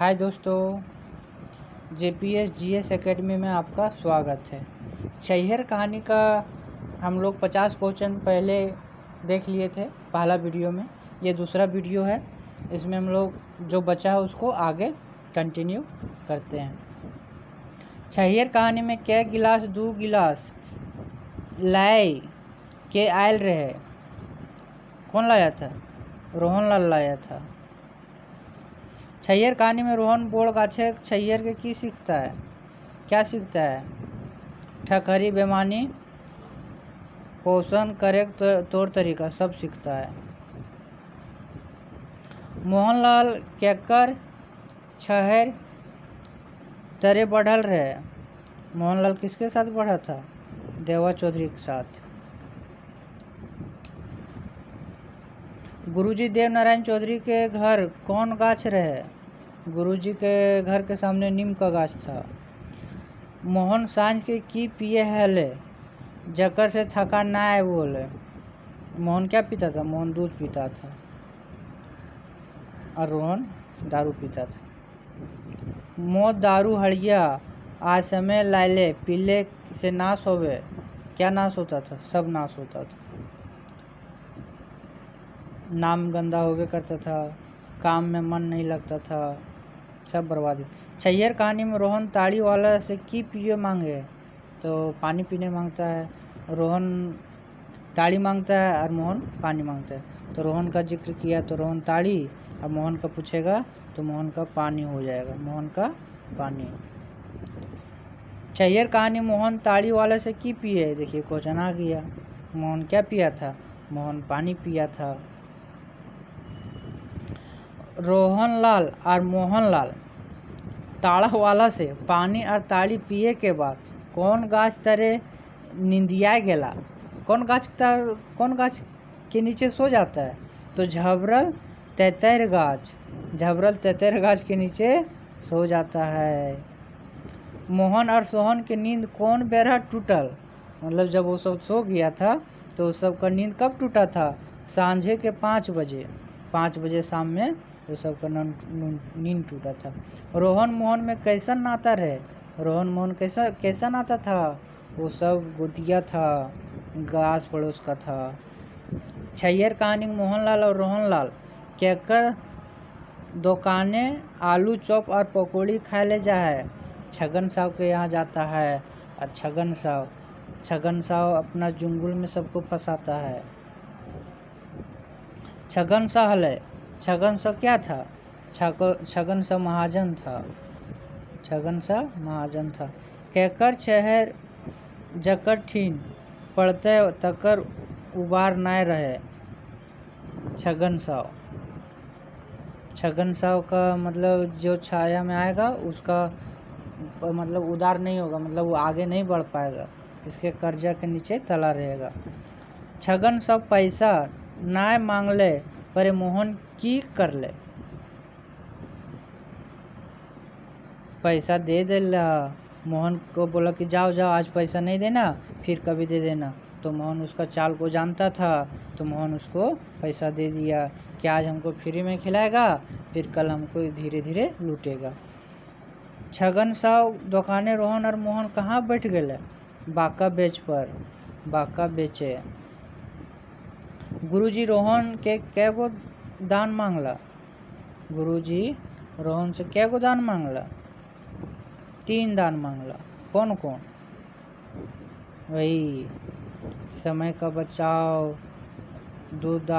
हाय दोस्तों, JPS GS academy में आपका स्वागत है। छैहर कहानी का हम लोग 50 क्वेश्चन पहले देख लिए थे पहला वीडियो में। ये दूसरा वीडियो है, इसमें हम लोग जो बचा है उसको आगे कंटिन्यू करते हैं। छैहर कहानी में कै गिलास 2 गिलास लाए के आयल रहे। कौन लाया था? रोहन लाल लाया था। छैहर कहानी में रोहन बोड़ गाछे छैहर के की सीखता है? क्या सीखता है? ठकहरी बेमानी, पोषण करे तौर तरीका सब सीखता है। मोहनलाल केकर छैहर तरे बढ़ल रहे। मोहनलाल किसके साथ बढ़ा था? देवा चौधरी के साथ। गुरुजी देव नारायण चौधरी के घर कौन गाछ रहे? गुरुजी के घर के सामने नीम का गाछ था। मोहन सांझ के की पिए हले जकर से थका ना आए बोले। मोहन क्या पीता था? मोहन दूध पीता था और रोहन दारू पीता था। मौत दारू हड़िया आज समय लाले पीले से नाश होवे। क्या नाश होता था? सब नाश होता था। नाम गंदा होवे करता था, काम में मन नहीं लगता था, सब बर्बादी। छैहर कहानी में रोहन ताड़ी वाला से की पिए मांगे तो पानी पीने मांगता है। रोहन ताड़ी मांगता है और मोहन पानी मांगता है। तो रोहन का जिक्र किया तो रोहन ताड़ी, और मोहन का पूछेगा तो मोहन का पानी हो जाएगा। मोहन का पानी। छैहर कहानी मोहन ताड़ी वाले से की पिए। देखिए क्वेश्चन आ गया। मोहन क्या पिया था? मोहन पानी पिया था। रोहनलाल और मोहनलाल ताड़ा वाला से पानी और ताड़ी पिए के बाद कौन गाछ तरे निंदिया गेला? कौन गाछ के नीचे सो जाता है? तो झबरल तेतर गाछ। झबरल तेतर गाछ के नीचे सो जाता है। मोहन और सोहन की नींद कौन बेरा टूटल? मतलब जब वो सब सो गया था तो उस सब का नींद कब टूटा था? सांझे के 5 बजे। 5 बजे शाम में वो सब का नींद टूटा था। रोहन मोहन में कैसा नाता रहे? रोहन मोहन कैसा नाता था? वो सब गोतिया था, गास पड़ोस का था। छैहर कहानी मोहनलाल और रोहनलाल केकर दुकाने आलू चॉप और पकौड़ी खाए ले जा है। छगन साव के यहाँ जाता है और छगन साव अपना जुंगल में सबको फंसाता है। छगन साव हले। छगन साव क्या था? छगन साव महाजन था। छगन साव महाजन था। केकर छैहर जकर ठीन पड़ते तकर उबार नाय रहे। छगन साव का मतलब जो छाया में आएगा उसका मतलब उदार नहीं होगा, मतलब वो आगे नहीं बढ़ पाएगा, इसके कर्जा के नीचे तला रहेगा। छगन साव पैसा नाय मांगले पर मोहन की कर ले? पैसा दे देला। मोहन को बोला कि जाओ आज पैसा नहीं देना, फिर कभी दे देना। तो मोहन उसका चाल को जानता था, तो मोहन उसको पैसा दे दिया कि आज हमको फ्री में खिलाएगा, फिर कल हमको धीरे धीरे लूटेगा। छगन साव दुकाने रोहन और मोहन कहाँ बैठ गए? बाका बेच पर। बाका बेचे। गुरुजी रोहन के कै गो दान मांगला? गुरुजी रोहन से कै गो दान मांगला? 3 दान मांगला। कौन कौन? वही समय का बचाव, दूध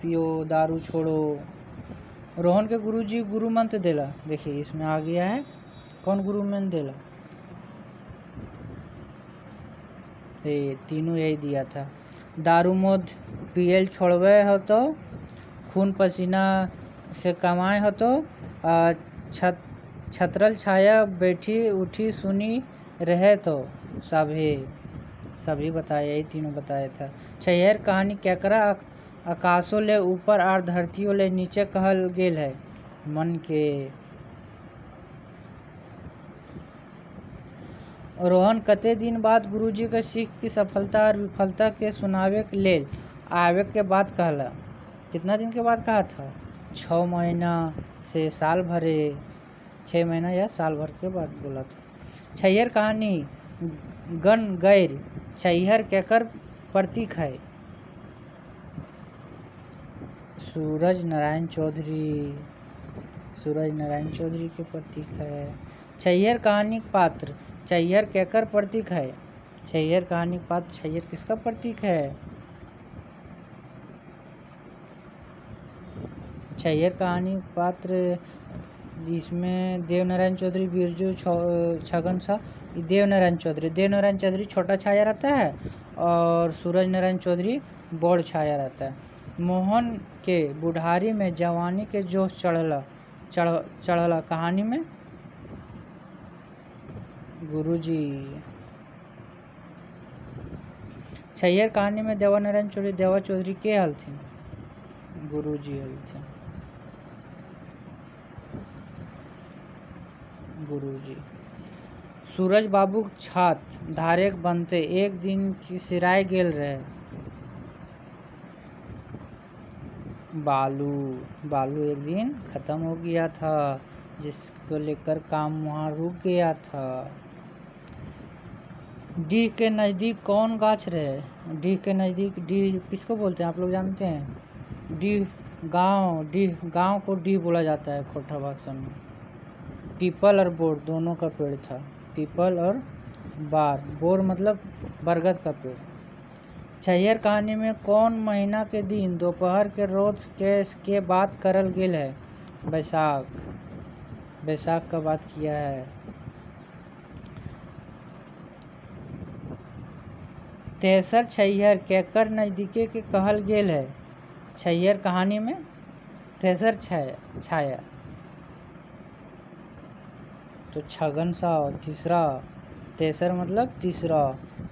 पियो, दारू छोड़ो। रोहन के गुरुजी गुरु मंत्र देला। देखिए इसमें आ गया है कौन गुरु मंत्र देला? ये तीनों यही दिया था। दारू मौत पियल छोड़वे हो तो, खून पसीना से कमाए हो तो, छतरल छाया बैठी उठी सुनी रहे तो सभी बताया, यही तीनों बताया था। छैहर कहानी केकरा आकाशों ले ऊपर और धरतियों ले नीचे कहल गेल है? मन के। रोहन कते दिन बाद गुरुजी के सीख की सफलता और विफलता के सुनावे के लेल आवे के बाद कहला? कितना दिन के बाद कहा था? 6 महीना, से साल भरे, 6 महीना या साल भर के बाद बोला था। छैहर कहानी गण गैर, छैहर केकर प्रतीक है? सूरज नारायण चौधरी, सूरज नारायण चौधरी के प्रतीक है। छैहर कहानी पात्र, छैहर केकर प्रतीक है? छैहर कहानी पात्र, छैहर किसका प्रतीक है? छैहर कहानी पात्र इसमें देवनारायण चौधरी, बिरजू, छगन सा, देवनारायण चौधरी छोटा छाया रहता है और सूरज नारायण चौधरी बड़ छाया रहता है। मोहन के बुढ़ारी में जवानी के जोश चढ़ला कहानी में? गुरुजी। छैहर कहानी में देवा चौधरी के हलथिन? गुरुजी हलथिन, गुरुजी। सूरज बाबू छात धारेक बनते एक दिन की सिराय गेल रहे। बालू एक दिन खत्म हो गया था, जिसको लेकर काम वहाँ रुक गया था। डीह के नज़दीक कौन गाछ रहे? डीह के नज़दीक, डीह किसको बोलते हैं आप लोग जानते हैं? डीह गांव को डीह बोला जाता है खोटा भाषा में। पीपल और बोर दोनों का पेड़ था। पीपल और बोर मतलब बरगद का पेड़। छैहर कहानी में कौन महीना के दिन दोपहर के रोज के बात करल गेल है? बैसाख का बात किया है। तेसर छैहर केकर नजदीके के कहल गेल है? छैहर कहानी में तेसर छाया तो छगन साव। तेसर मतलब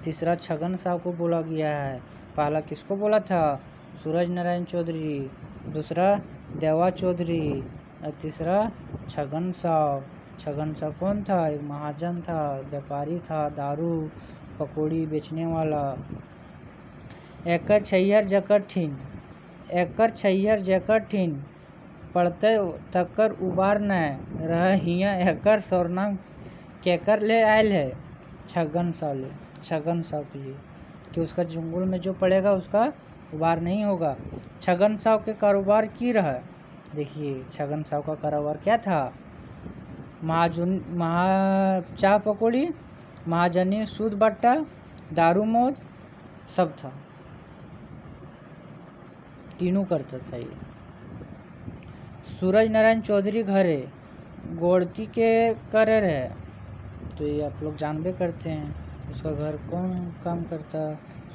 तीसरा छगन साव को बोला गया है। पहला किसको बोला था? सूरज नारायण चौधरी, दूसरा देवा चौधरी और तीसरा छगन साव। छगन साव कौन था? एक महाजन था, व्यापारी था, दारू पकौड़ी बेचने वाला। एकर छैहर जकर ठीन पड़ते तकर उबार न रह हिया, एकर सरनाम केकर ले आयल है? छगन साव के लिए, कि उसका जंगल में जो पड़ेगा उसका उबार नहीं होगा। छगन साव के कारोबार की रहा? देखिए छगन साव का कारोबार क्या था? चाय पकौड़ी, महाजनी, सूद बट्टा, दारू मौज सब था, तीनों करता था ये। सूरज नारायण चौधरी घरे गोड़ती के करे रहे, तो ये आप लोग जानबे करते हैं उसका घर कौन काम करता?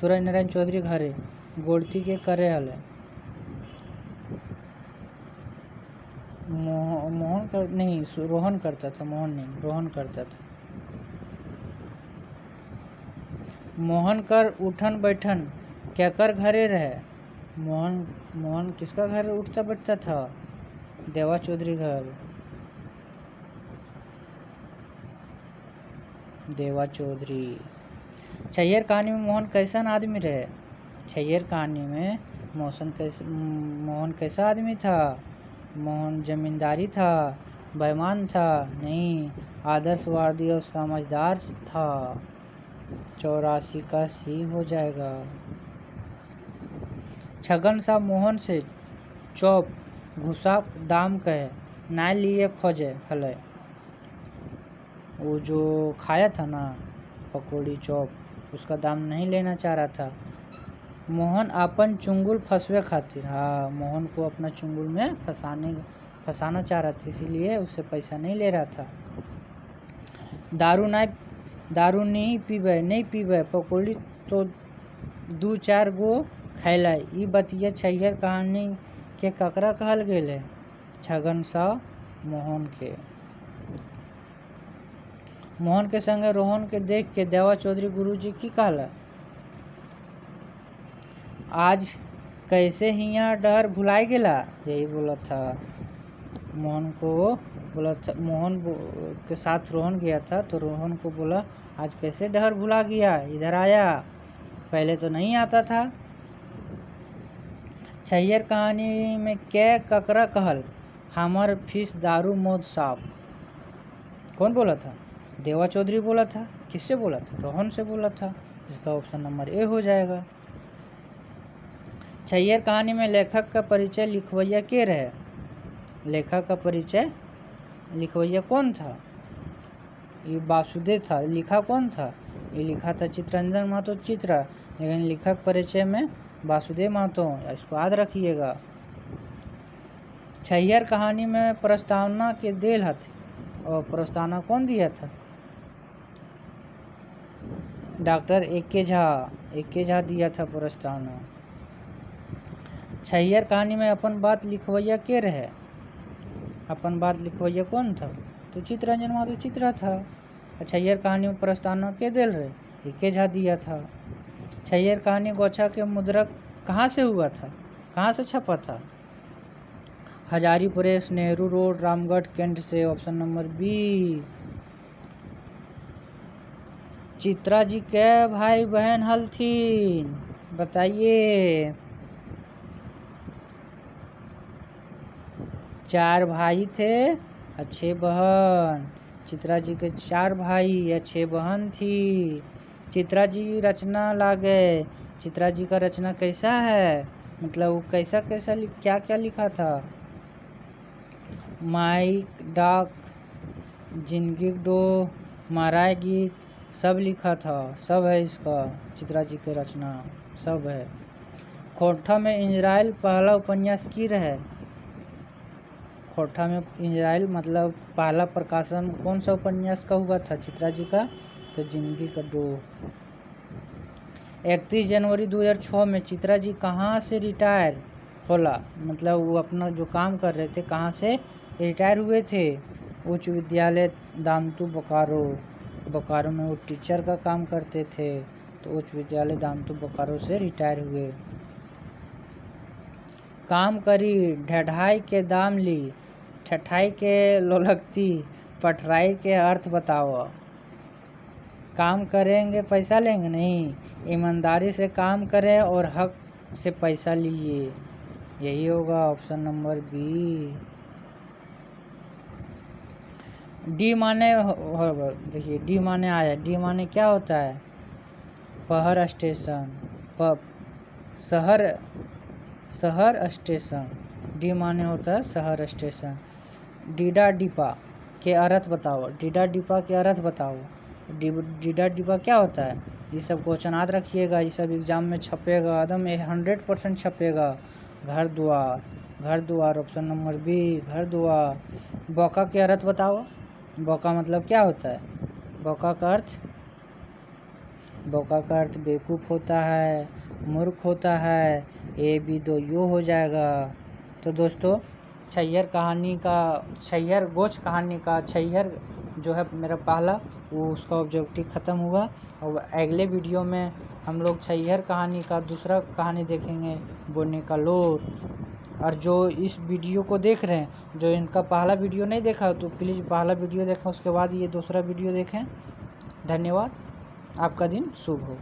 सूरज नारायण चौधरी घरे गोड़ती के करे हले। रोहन करता था। मोहन कर उठन बैठन केकर घरे रहे? मोहन किसका घर उठता बैठता था? देवा चौधरी घर। देवा चौधरी। छैहर कहानी में मोहन कैसन आदमी रहे? छैहर कहानी में मोहन कैसा आदमी था? मोहन जमींदारी था, बेईमान था? नहीं, आदर्शवादी और समझदार था। 84 का सी हो जाएगा। छगन साहब मोहन से चौप घुसा दाम कहे ना लिए खोजे हले। वो जो खाया था ना पकौड़ी चौप, उसका दाम नहीं लेना चाह रहा था। मोहन अपन चुंगुल फंसवे खातिर, हाँ मोहन को अपना चुंगुल में फंसाना चाह रहा था, इसीलिए उससे पैसा नहीं ले रहा था। दारू नहीं पीबे पकौड़ी तो 2-4 गो खैला। ई बतिया छैहर कहानी के ककरा कहल गेल है? छगन साव मोहन के। मोहन के संगे रोहन के देख के देवा चौधरी गुरुजी की कहला? आज कैसे हिया डर भुलाए गेला, यही बोला था। मोहन को बोला था, मोहन के साथ रोहन गया था तो रोहन को बोला आज कैसे डर भुला गया, इधर आया, पहले तो नहीं आता था। छैहर कहानी में कै ककरा कहल? खामर फिश दारू मौत साफ। कौन बोला था? देवा चौधरी बोला था। किससे बोला था? रोहन से बोला था। इसका ऑप्शन नंबर ए हो जाएगा। छैयर कहानी में लेखक का परिचय लिखवैया के रहे? लेखक का परिचय लिखवैया कौन था? ये वासुदेव था। लिखा कौन था? ये लिखा था चित्रंजन महतो चित्रा, लेकिन लेखक परिचय में वासुदेव महतो। इसको याद रखिएगा। छैयर कहानी में प्रस्तावना के देल हथे, और प्रस्तावना कौन दिया था? डॉक्टर एके झा दिया था प्रस्तावना। छैयर कहानी में अपन बात लिखवैया के रहे? अपन बात लिखवैया कौन था? तो चित्रंजन महतो चित्रा था। छैयर कहानी में प्रस्तावना के देल रहे? एके झा दिया था। छैयर कहानी गोछा के मुद्रक कहाँ से हुआ था? कहाँ से छपा था? Hazari press, Nehru road, Ramgarh cantt से। Option number B. Chitra ji के भाई बहन हलथीन? बताइए। 4 भाई थे और 6 बहन। चित्रा जी के 4 भाई या 6 बहन थी। चित्रा जी रचना लागे। चित्रा जी का रचना कैसा है? मतलब वो कैसा क्या क्या लिखा था? माइक, डाक, जिंदगी डो, माराय गीत, सब लिखा था। सब है इसका, चित्रा जी के रचना सब है। खोटा में इजराइल पहला उपन्यास की रहे? खोटा में इजराइल मतलब पहला प्रकाशन कौन सा उपन्यास का हुआ था चित्रा जी का? तो जिंदगी का डो। 31 जनवरी 2006 में चित्रा जी कहाँ से रिटायर होला? मतलब वो अपना जो काम कर रहे थे कहाँ से रिटायर हुए थे? उच्च विद्यालय दामतू बोकारो। बोकारो में वो टीचर का काम करते थे, तो उच्च विद्यालय दामतू बोकारो से रिटायर हुए। काम करी ढढ़ाई के दाम ली, ठठाई के लोलकती, पटराई के अर्थ बताओ। काम करेंगे पैसा लेंगे नहीं, ईमानदारी से काम करें और हक से पैसा लीजिए। यही होगा ऑप्शन नंबर बी। डी माने देखिए, डी माने आया। डी माने क्या होता है? पहर स्टेशन, शहर स्टेशन। डी माने होता है शहर स्टेशन। डीडा डिपा के अर्थ बताओ। डीडा डिपा के अर्थ बताओ। डीडा डिपा क्या होता है? ये सब क्वेश्चन याद रखिएगा, ये सब एग्जाम में छपेगा, एकदम 100% छपेगा। घर द्वार ऑप्शन नंबर बी, घर द्वार। बौका के अर्थ बताओ। बौका मतलब क्या होता है? बौका का अर्थ बेवकूफ़ होता है, मूर्ख होता है। ए बी दो यो हो जाएगा। तो दोस्तों, छैयर गोछ कहानी का छैयर जो है मेरा पहला, वो उसका ऑब्जेक्टिव ख़त्म हुआ। और अगले वीडियो में हम लोग छैयर कहानी का दूसरा कहानी देखेंगे, बोने का लोर। और जो इस वीडियो को देख रहे हैं, जो इनका पहला वीडियो नहीं देखा तो प्लीज़ पहला वीडियो देखें, उसके बाद ये दूसरा वीडियो देखें। धन्यवाद। आपका दिन शुभ हो।